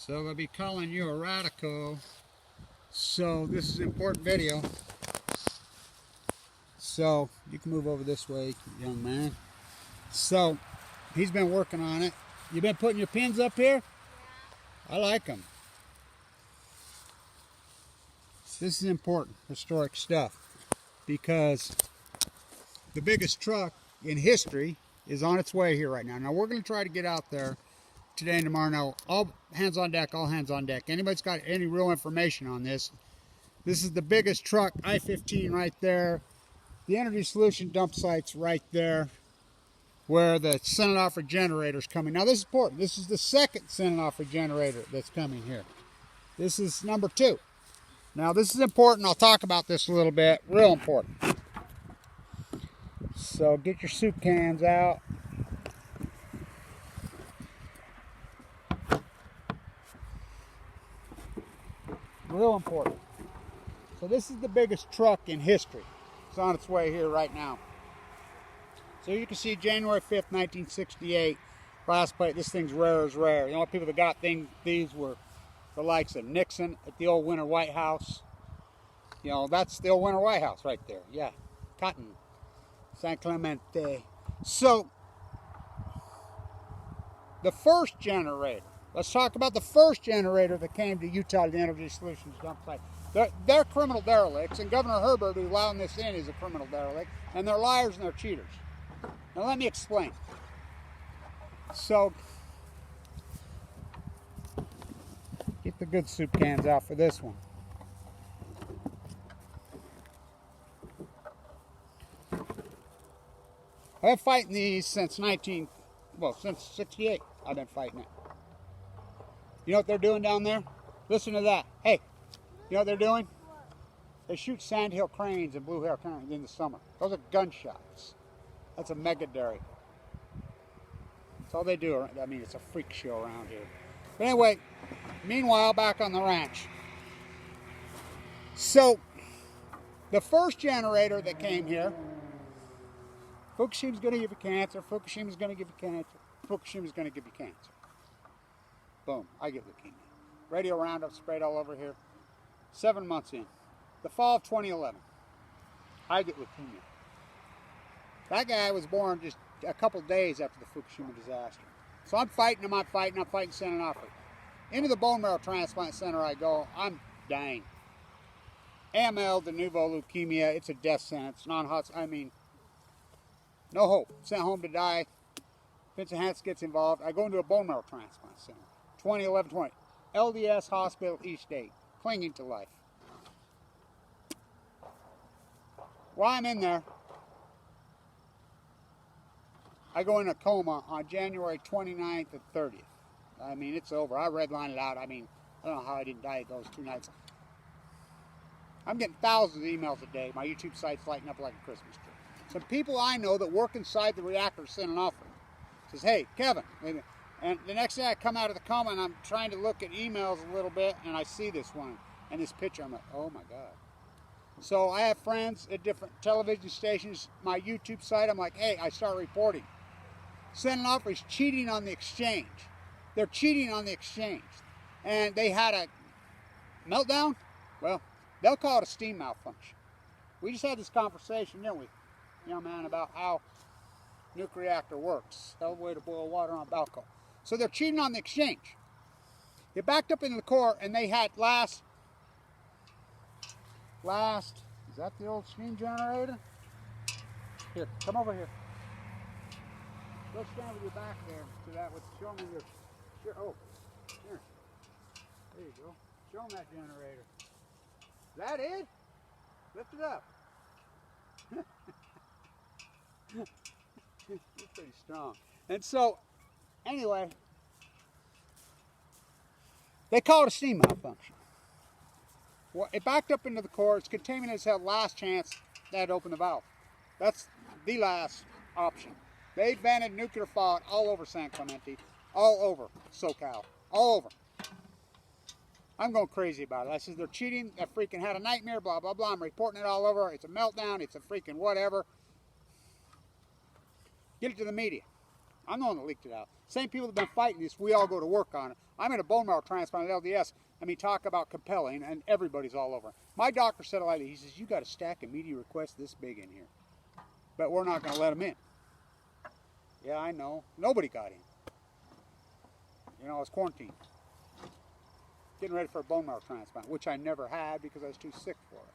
So they'll be calling you a radical. So this is an important video. So you can move over this way, young man. So he's been working on it. You been putting your pins up here? Yeah. I like them. This is important, historic stuff, because the biggest truck in history is on its way here right now. Now we're going to try to get out there today and tomorrow. Now, all hands on deck, all hands on deck. Anybody's got any real information on this? This is the biggest truck, I-15 right there. The Energy Solution dump site's right there, where the SAN Onofre generator's coming. Now this is important. This is the second SAN Onofre generator that's coming here. This is number 2. Now this is important. I'll talk about this a little bit. Real important. So get your soup cans out. Real important. So this is the biggest truck in history. It's on its way here right now. So you can see January 5th, 1968. Glass plate. This thing's rare as rare. The only people that got these were the likes of Nixon at the old Winter White House. You know, that's the old Winter White House right there. Yeah. Cotton. San Clemente. So, the first generator. Let's talk about the first generator that came to Utah, the Energy Solutions dump site. They're criminal derelicts, and Governor Herbert, who's allowing this in, is a criminal derelict, and they're liars and they're cheaters. Now let me explain. So, get the good soup cans out for this one. I've been fighting these since since 68. I've been fighting it. You know what they're doing down there? Listen to that. Hey, you know what they're doing? They shoot sandhill cranes and blue hair cranes in the summer. Those are gunshots. That's a mega dairy. That's all they do. I mean, it's a freak show around here. But anyway, meanwhile, back on the ranch. So, the first generator that came here, Fukushima's going to give you cancer. Fukushima's going to give you cancer. Fukushima's going to give you cancer. Boom, I get leukemia. Radio Roundup sprayed all over here. 7 months in. The fall of 2011. I get leukemia. That guy was born just a couple days after the Fukushima disaster. So I'm fighting him, I'm fighting SAN Onofre. Into the bone marrow transplant center I go. I'm dying. AML, de novo leukemia, it's a death sentence. Non-Hodgkin, I mean, no hope. Sent home to die. Vincent Hance gets involved. I go into a bone marrow transplant center. 2011-20. LDS Hospital, East 8. Clinging to life. While I'm in there, I go in a coma on January 29th and 30th. I mean, it's over. I redlined it out. I mean, I don't know how I didn't die those 2 nights. I'm getting thousands of emails a day. My YouTube site's lighting up like a Christmas tree. Some people I know that work inside the reactor SAN Onofre says, hey, Kevin. And the next day I come out of the coma and I'm trying to look at emails a little bit and I see this one and this picture. I'm like, oh my God. So I have friends at different television stations, my YouTube site. I'm like, hey, I start reporting. SAN Onofre is cheating on the exchange. They're cheating on the exchange. And they had a meltdown. Well, they'll call it a steam malfunction. We just had this conversation, didn't we, young man, about how nuclear reactor works. Hell of a way to boil water on Balco. So they're cheating on the exchange. They backed up into the core and they had last, is that the old steam generator? Here, come over here. Go stand with your back there to that with, show me your, oh, here. There you go. Show them that generator. Is that it? Lift it up. It's pretty strong. And so, anyway, they call it a steam malfunction. Well, it backed up into the core. Its contaminants had last chance. They had to open the valve. That's the last option. They vented nuclear fallout all over San Clemente, all over SoCal, all over. I'm going crazy about it. I said, they're cheating. That freaking had a nightmare, blah, blah, blah. I'm reporting it all over. It's a meltdown. It's a freaking whatever. Get it to the media. I'm the one that leaked it out. Same people that have been fighting this, we all go to work on it. I'm in a bone marrow transplant at LDS. I mean, talk about compelling, and everybody's all over. My doctor said it like this. He says, you got a stack of media requests this big in here, but we're not going to let them in. Yeah, I know. Nobody got in. You know, I was quarantined. Getting ready for a bone marrow transplant, which I never had because I was too sick for it.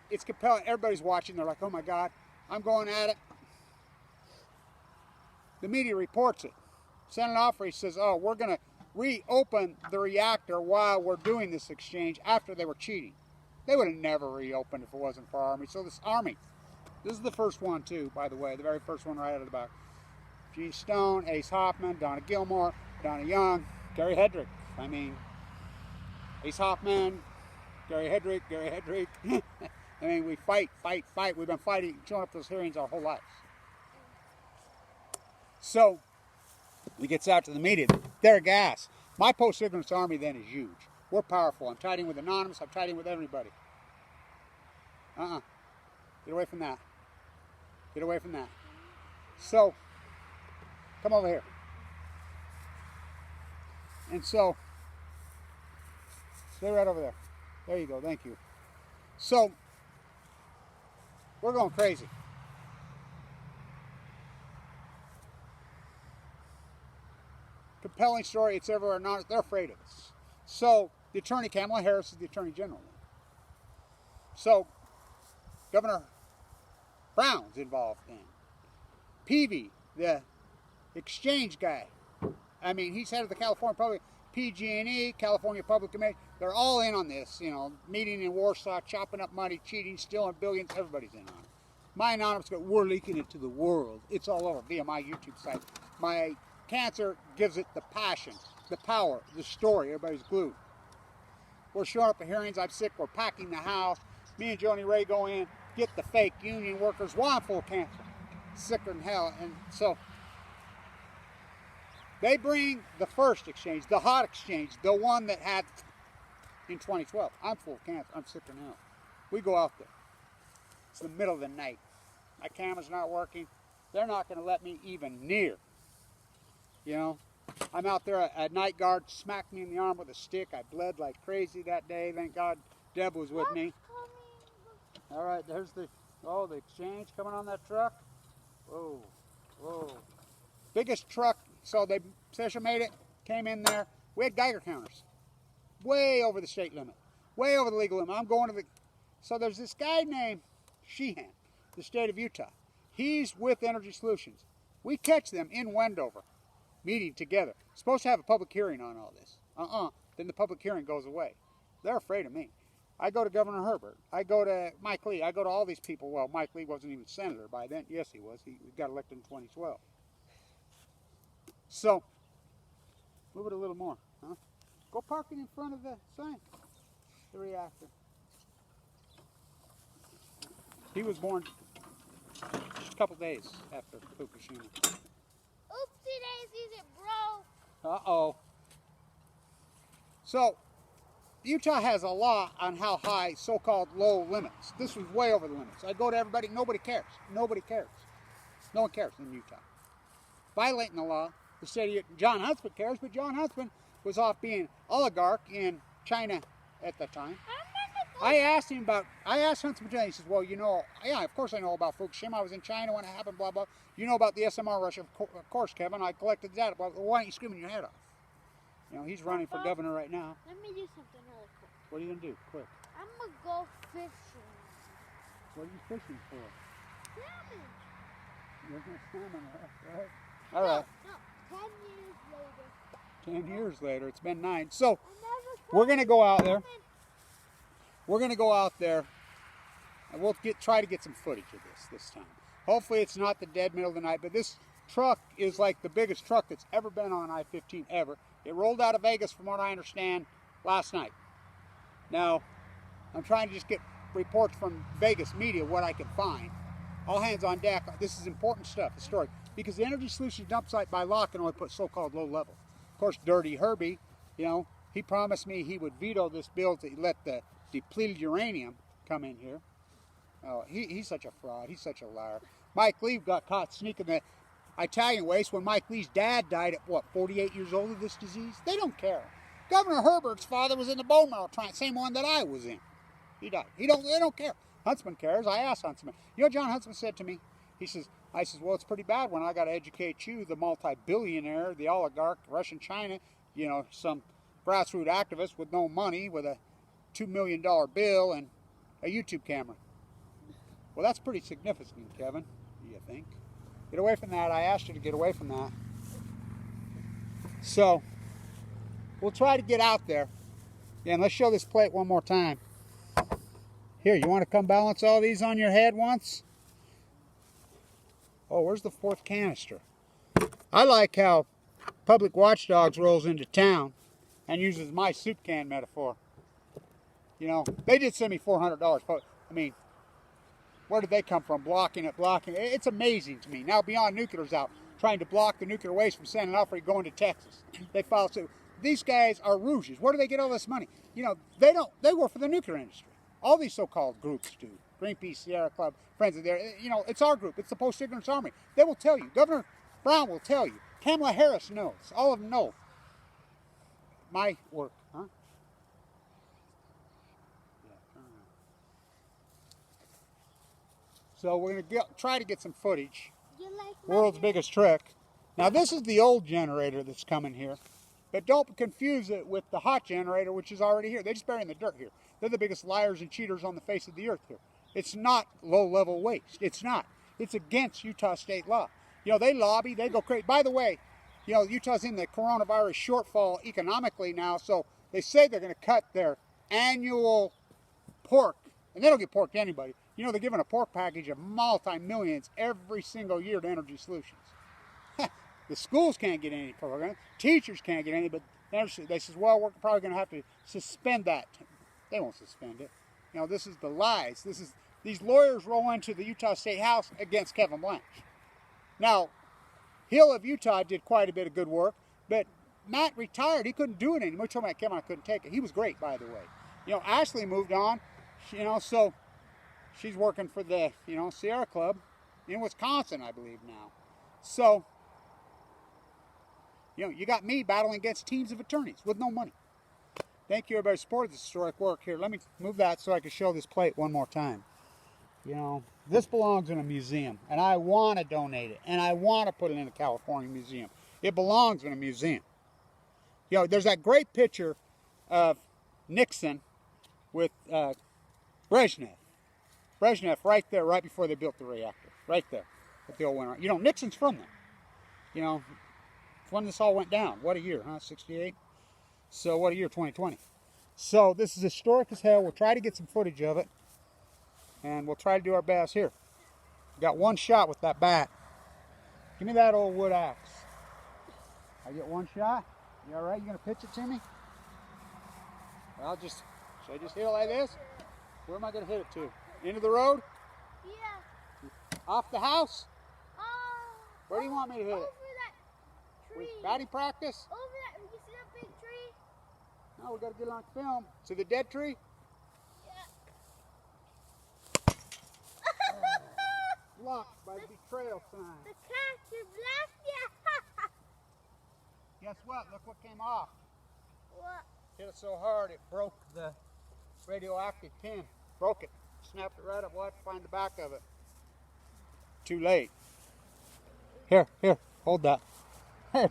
It's compelling. Everybody's watching. They're like, oh my God, I'm going at it. The media reports it. SAN Onofre says, oh, we're going to reopen the reactor while we're doing this exchange after they were cheating. They would have never reopened if it wasn't for Army. So this Army, this is the first one too, by the way, the very first one right out of the box. Gene Stone, Ace Hoffman, Donna Gilmore, Donna Young, Gary Hedrick. I mean, Ace Hoffman, Gary Hedrick. I mean, we fight. We've been fighting, showing up those hearings our whole lives. So, it gets out to the media. They're gas. My post-ignorance army then is huge. We're powerful. I'm tied in with Anonymous. I'm tied in with everybody. Get away from that. Get away from that. So, come over here. And so, stay right over there. There you go. Thank you. So, we're going crazy. Compelling story. It's everywhere. Not, they're afraid of us. So, the attorney, Kamala Harris, is the attorney general. So, Governor Brown's involved in. Peavy, the exchange guy. I mean, he's head of the California Public, PG&E, California Public Committee. They're all in on this, you know, meeting in Warsaw, chopping up money, cheating, stealing billions. Everybody's in on it. My Anonymous, we're leaking it to the world. It's all over via my YouTube site. My cancer gives it the passion, the power, the story. Everybody's glued. We're showing up at hearings. I'm sick. We're packing the house. Me and Joni Ray go in, get the fake union workers while I'm full of cancer. Sicker than hell. And so they bring the first exchange, the hot exchange, the one that had in 2012. I'm full of cancer. I'm sicker than hell. We go out there. It's the middle of the night. My camera's not working. They're not going to let me even near. You know, I'm out there. A night guard smacked me in the arm with a stick. I bled like crazy that day. Thank God Deb was with me. All right, there's the exchange coming on that truck. Whoa, whoa. Biggest truck. So they special made it, came in there. We had Geiger counters. Way over the state limit. Way over the legal limit. I'm going to the... So there's this guy named Sheehan, the state of Utah. He's with Energy Solutions. We catch them in Wendover, meeting together. Supposed to have a public hearing on all this. Then the public hearing goes away. They're afraid of me. I go to Governor Herbert. I go to Mike Lee. I go to all these people. Well, Mike Lee wasn't even senator by then. Yes, he was. He got elected in 2012. So, move it a little more. Huh? Go park it in front of the sign. The reactor. He was born just a couple days after Fukushima. Oopsie daisies, it broke. Uh-oh. So, Utah has a law on how high so-called low limits. This was way over the limits. I go to everybody, nobody cares. Nobody cares. No one cares in Utah. Violating the law, the state of John Huntsman cares, but John Huntsman was off being oligarch in China at the time. I asked Huntsman today, he says, well, you know, yeah, of course I know about Fukushima. I was in China when it happened, blah, blah. You know about the SMR rush, of course, Kevin. I collected the data. Well, why aren't you screaming your head off? You know, he's running for governor right now. Let me do something really quick. What are you going to do? Quick. I'm going to go fishing. What are you fishing for? Salmon. You're going to salmon, right? All right. No, 10 years later. 10 years later. It's been 9. So, we're going to go out there. We're going to go out there, and we'll try to get some footage of this time. Hopefully it's not the dead middle of the night, but this truck is like the biggest truck that's ever been on I-15 ever. It rolled out of Vegas, from what I understand, last night. Now, I'm trying to just get reports from Vegas media, what I can find. All hands on deck. This is important stuff, historic, because the Energy Solutions dump site by law can only put so-called low level. Of course, Dirty Herbie, you know, he promised me he would veto this bill to let the depleted uranium come in here. Oh, he's such a fraud. He's such a liar. Mike Lee got caught sneaking the Italian waste when Mike Lee's dad died at, what, 48 years old of this disease? They don't care. Governor Herbert's father was in the bone marrow transplant, same one that I was in. He died. They don't care. Huntsman cares. I asked Huntsman. You know what John Huntsman said to me? I says, well, it's pretty bad when I got to educate you, the multi-billionaire, the oligarch, Russian China, you know, some grassroots activist with no money, with a $2 million bill and a YouTube camera. Well, that's pretty significant, Kevin, do you think? Get away from that. I asked you to get away from that. So, we'll try to get out there. Yeah, and let's show this plate one more time. Here, you want to come balance all these on your head once? Oh, where's the fourth canister? I like how Public Watchdogs rolls into town and uses my soup can metaphor. You know, they did send me $400. But, I mean, where did they come from? Blocking it. It's amazing to me. Now, Beyond Nuclear's out trying to block the nuclear waste from SAN Onofre going to Texas. They filed suit. These guys are rouges. Where do they get all this money? You know, they work for the nuclear industry. All these so-called groups do. Greenpeace, Sierra Club, Friends of their, you know, it's our group. It's the Post-Ignorance Army. They will tell you. Governor Brown will tell you. Kamala Harris knows. All of them know. My work, huh? Yeah, turn around. So we're going to try to get some footage. World's biggest trick. Now this is the old generator that's coming here. But don't confuse it with the hot generator, which is already here. They just bury in the dirt here. They're the biggest liars and cheaters on the face of the earth here. It's not low-level waste. It's not. It's against Utah state law. You know, they lobby, they go crazy. By the way, you know, Utah's in the coronavirus shortfall economically now, so they say they're going to cut their annual pork, and they don't give pork to anybody. You know, they're giving a pork package of multi-millions every single year to Energy Solutions. The schools can't get any program. Teachers can't get any, but they says, well, we're probably going to have to suspend that. They won't suspend it. You know, this is the lies. These lawyers roll into the Utah State House against Kevin Blanch. Now, Hill of Utah did quite a bit of good work, but Matt retired. He couldn't do it anymore. He told me Kevin I couldn't take it. He was great, by the way. You know, Ashley moved on. You know, so she's working for the, you know, Sierra Club in Wisconsin, I believe now. So, you know, you got me battling against teams of attorneys with no money. Thank you, everybody, for supporting this historic work. Here, let me move that so I can show this plate one more time. You know, this belongs in a museum, and I want to donate it, and I want to put it in a California museum. It belongs in a museum. You know, there's that great picture of Nixon with Brezhnev. Brezhnev right there, right before they built the reactor. Right there, at the old winter. You know, Nixon's from there. You know, when this all went down. What a year, huh? 68? So what a year, 2020. So this is historic as hell. We'll try to get some footage of it. And we'll try to do our best. Here, got one shot with that bat. Give me that old wood axe. I get one shot? You all right? You going to pitch it to me? Should I just hit it like this? Where am I going to hit it to? Into the road? Yeah. Off the house? Where do you want me to hit it? Over that tree. With batting practice? Over that, you see that big tree? No, we got to get it on film. To the dead tree? Yeah. Blocked by the betrayal sign. The cat is left, yeah. Guess what? Look what came off. What? Hit it so hard it broke the radioactive pin. Broke it. Snapped it right up. We'll have to find the back of it. Too late. Here, hold that. Hey,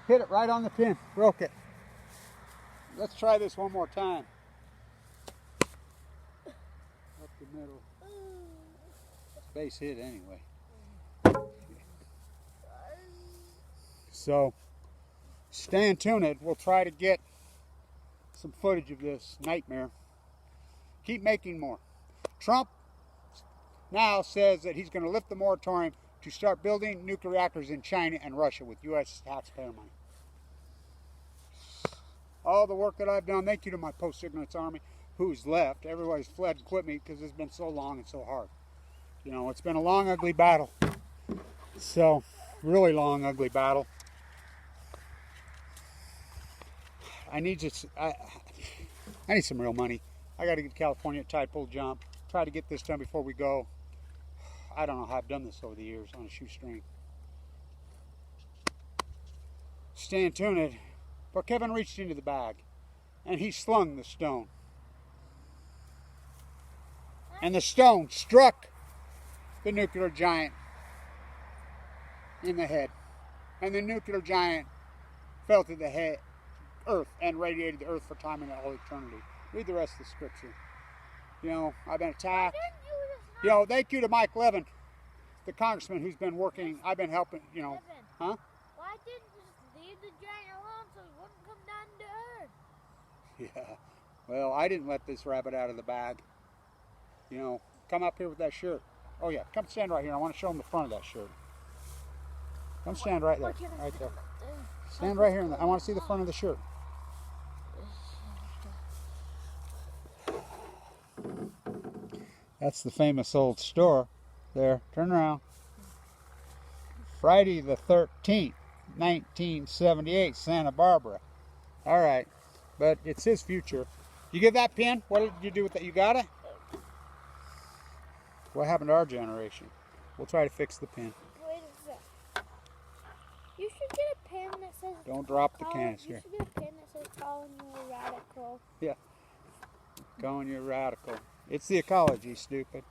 hit it right on the pin. Broke it. Let's try this one more time. Up the middle. Base hit anyway. So, stay tuned. We'll try to get some footage of this nightmare. Keep making more. Trump now says that he's going to lift the moratorium to start building nuclear reactors in China and Russia with U.S. taxpayer money. All the work that I've done, thank you to my post-ignorance army who's left. Everybody's fled and quit me because it's been so long and so hard. You know, it's been a long, ugly battle. So, really long, ugly battle. I need some real money. I got to get to California at Tide Pole Jump. Try to get this done before we go. I don't know how I've done this over the years on a shoestring. Staying tuned. But Kevin reached into the bag and he slung the stone. And the stone struck the nuclear giant in the head. And the nuclear giant fell to the head, earth, and radiated the earth for time and all eternity. Read the rest of the scripture. You know, I've been attacked. You know, thank you to Mike Levin, the congressman who's been working. I've been helping, you know. Huh? Why didn't you just leave the giant alone so it wouldn't come down to earth? Yeah. Well, I didn't let this rabbit out of the bag. You know, come up here with that shirt. Oh yeah, come stand right here. I want to show them the front of that shirt. Come stand right there. Right there. Stand right here. I want to see the front of the shirt. That's the famous old store. There. Turn around. Friday the 13th, 1978, Santa Barbara. All right. But it's his future. You get that pin? What did you do with that? You got it? What happened to our generation? We'll try to fix the pin. Wait a sec. You should get a pin that says... Don't drop the canister. You should get a pin that says calling you a radical. Yeah. Calling you a radical. It's the ecology, stupid.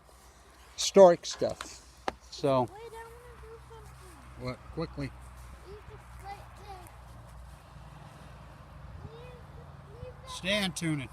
Historic stuff. So... Wait, I want to do something. What? Quickly. Leave this right there. Leave that. Stand tuning.